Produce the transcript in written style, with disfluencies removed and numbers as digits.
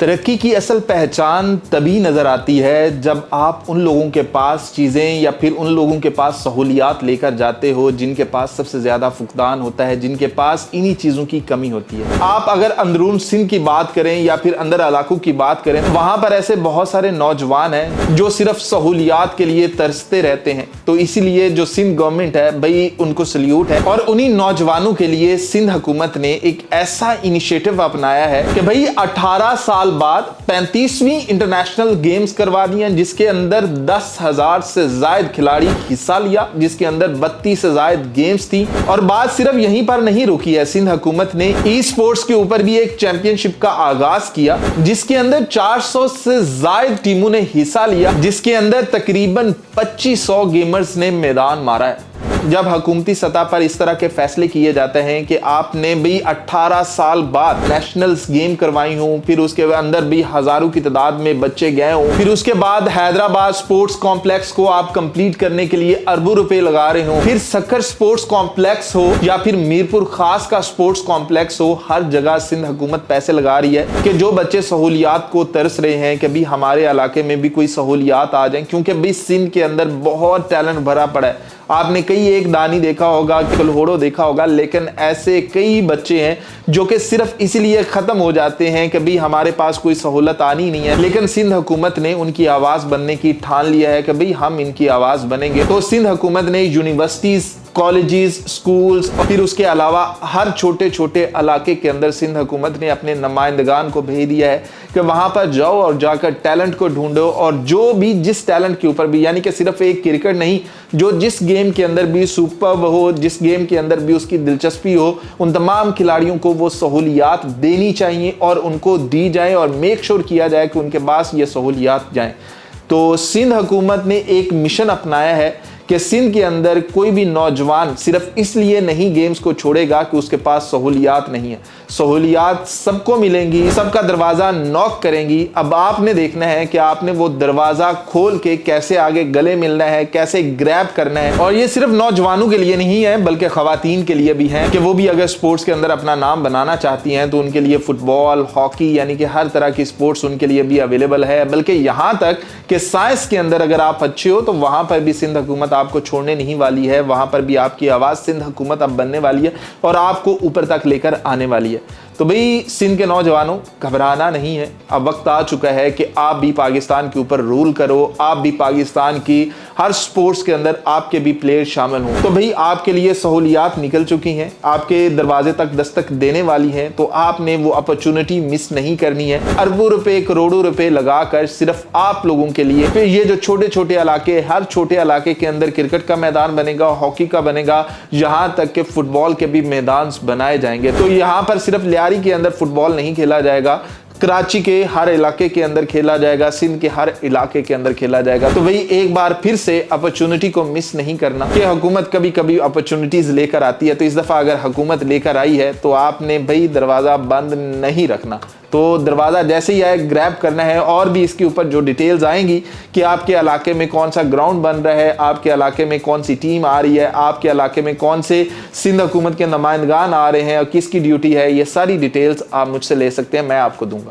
तरक्की की असल पहचान तभी नज़र आती है जब आप उन लोगों के पास चीज़ें या फिर उन लोगों के पास सहूलियात लेकर जाते हो जिनके पास सबसे ज़्यादा फुकदान होता है, जिनके पास इन्हीं चीज़ों की कमी होती है। आप अगर अंदरून सिंध की बात करें या फिर अंदर इलाकों की बात करें, वहाँ पर ऐसे बहुत सारे नौजवान हैं जो सिर्फ सहूलियात के लिए तरसते रहते हैं। तो इसीलिए जो सिंध गवर्नमेंट है भाई, उनको सल्यूट है। और उन्हीं नौजवानों के लिए सिंध हुकूमत ने एक ऐसा इनिशिएटिव अपनाया है कि भाई 18 साल बाद 35वीं इंटरनेशनल गेम्स करवा दी हैं, जिसके अंदर 10,000 से ज्यादा खिलाड़ी हिस्सा लिया, जिसके अंदर 32 से ज्यादा गेम्स थी। और बात सिर्फ यहीं पर नहीं रुकी है, सिंध हुकूमत ने ई स्पोर्ट्स के ऊपर भी एक चैंपियनशिप का आगाज किया, जिसके अंदर 400 से ज्यादा टीमों ने हिस्सा लिया, जिसके अंदर तकरीबन 2500 गेमर्स ने मैदान मारा है। जब हुकूमती सतह पर इस तरह के फैसले किए जाते हैं कि आपने भी 18 साल बाद नेशनल्स गेम करवाई हूं, फिर उसके अंदर भी हजारों की तादाद में बच्चे गए हों, फिर उसके बाद हैदराबाद स्पोर्ट्स कॉम्प्लेक्स को आप कंप्लीट करने के लिए अरबों रुपए लगा रहे हो, फिर सक्कर स्पोर्ट्स कॉम्प्लेक्स हो या फिर मीरपुर खास का स्पोर्ट्स कॉम्प्लेक्स हो, हर जगह सिंध हुकूमत पैसे लगा रही है कि जो बच्चे सहूलियात को तरस रहे हैं कि भी हमारे इलाके में भी कोई सहूलियात आ जाए, क्योंकि भी सिंध के अंदर बहुत टैलेंट भरा पड़ा है। आपने कई एक दानी देखा होगा, कलहोड़ो देखा होगा, लेकिन ऐसे कई बच्चे हैं जो कि सिर्फ इसलिए खत्म हो जाते हैं कि भाई हमारे पास कोई सहूलत आनी नहीं है। लेकिन सिंध हुकूमत ने उनकी आवाज बनने की ठान लिया है कि भाई हम इनकी आवाज बनेंगे। तो सिंध हुकूमत ने यूनिवर्सिटीज, कॉलेजेस, स्कूल्स और फिर उसके अलावा हर छोटे छोटे इलाके के अंदर सिंध हुकूमत ने अपने नुमाइंदगान को भेज दिया है कि वहां पर जाओ और जाकर टैलेंट को ढूंढो, और जो भी जिस टैलेंट के ऊपर भी, यानी कि सिर्फ एक क्रिकेट नहीं, जो जिस गेम के अंदर भी सुपर्ब हो, जिस गेम के अंदर भी उसकी दिलचस्पी हो, उन तमाम खिलाड़ियों को वो सहूलियात देनी चाहिए और उनको दी जाए और मेक श्योर किया जाए कि उनके पास ये सहूलियात जाएं। तो सिंध हुकूमत ने एक मिशन अपनाया है कि सिंध के अंदर कोई भी नौजवान सिर्फ इसलिए नहीं गेम्स को छोड़ेगा कि उसके पास सहूलियात नहीं है। सहूलियात सबको मिलेंगी, सबका दरवाजा नॉक करेंगी। अब आपने देखना है कि आपने वो दरवाजा खोल के कैसे आगे गले मिलना है, कैसे ग्रैब करना है। और ये सिर्फ नौजवानों के लिए नहीं है बल्कि खवातीन के लिए भी है कि वो भी अगर स्पोर्ट्स के अंदर अपना नाम बनाना चाहती हैं तो उनके लिए फुटबॉल, हॉकी, यानी कि हर तरह की स्पोर्ट्स उनके लिए भी अवेलेबल है। बल्कि यहाँ तक कि साइंस के अंदर अगर आप अच्छे हो तो वहां पर भी सिंध हुकूमत आपको छोड़ने नहीं वाली है। वहां पर भी आपकी आवाज सिंध हुकूमत अब बनने वाली है और आपको ऊपर तक लेकर आने वाली है। तो भाई सिंध के नौजवानों, घबराना नहीं है। अब वक्त आ चुका है कि आप भी पाकिस्तान के ऊपर रूल करो, आप भी पाकिस्तान की हर स्पोर्ट्स के अंदर आपके भी प्लेयर शामिल हों। तो भाई आपके लिए सहूलियात निकल चुकी हैं, आपके दरवाजे तक दस्तक देने वाली हैं, तो आपने वो अपॉर्चुनिटी मिस नहीं करनी है। अरबों रुपए, करोड़ों रुपए लगाकर सिर्फ आप लोगों के लिए फिर ये जो छोटे छोटे इलाके, हर छोटे इलाके के अंदर क्रिकेट का मैदान बनेगा, हॉकी का बनेगा, यहाँ तक कि फुटबॉल के भी मैदान बनाए जाएंगे। तो यहाँ पर सिर्फ लियारी के अंदर फुटबॉल नहीं खेला जाएगा, कराची के हर इलाके के अंदर खेला जाएगा, सिंध के हर इलाके के अंदर खेला जाएगा। तो वही एक बार फिर से अपॉर्चुनिटी को मिस नहीं करना कि हुकूमत कभी कभी अपॉर्चुनिटीज लेकर आती है। तो इस दफा अगर हुकूमत लेकर आई है तो आपने भाई दरवाजा बंद नहीं रखना। तो दरवाजा जैसे ही आए ग्रैब करना है। और भी इसके ऊपर जो डिटेल्स आएंगी कि आपके इलाके में कौन सा ग्राउंड बन रहा है, आपके इलाके में कौन सी टीम आ रही है, आपके इलाके में कौन से सिंध हुकूमत के नुमाइंदगान आ रहे हैं और किसकी ड्यूटी है, ये सारी डिटेल्स आप मुझसे ले सकते हैं, मैं आपको दूंगा।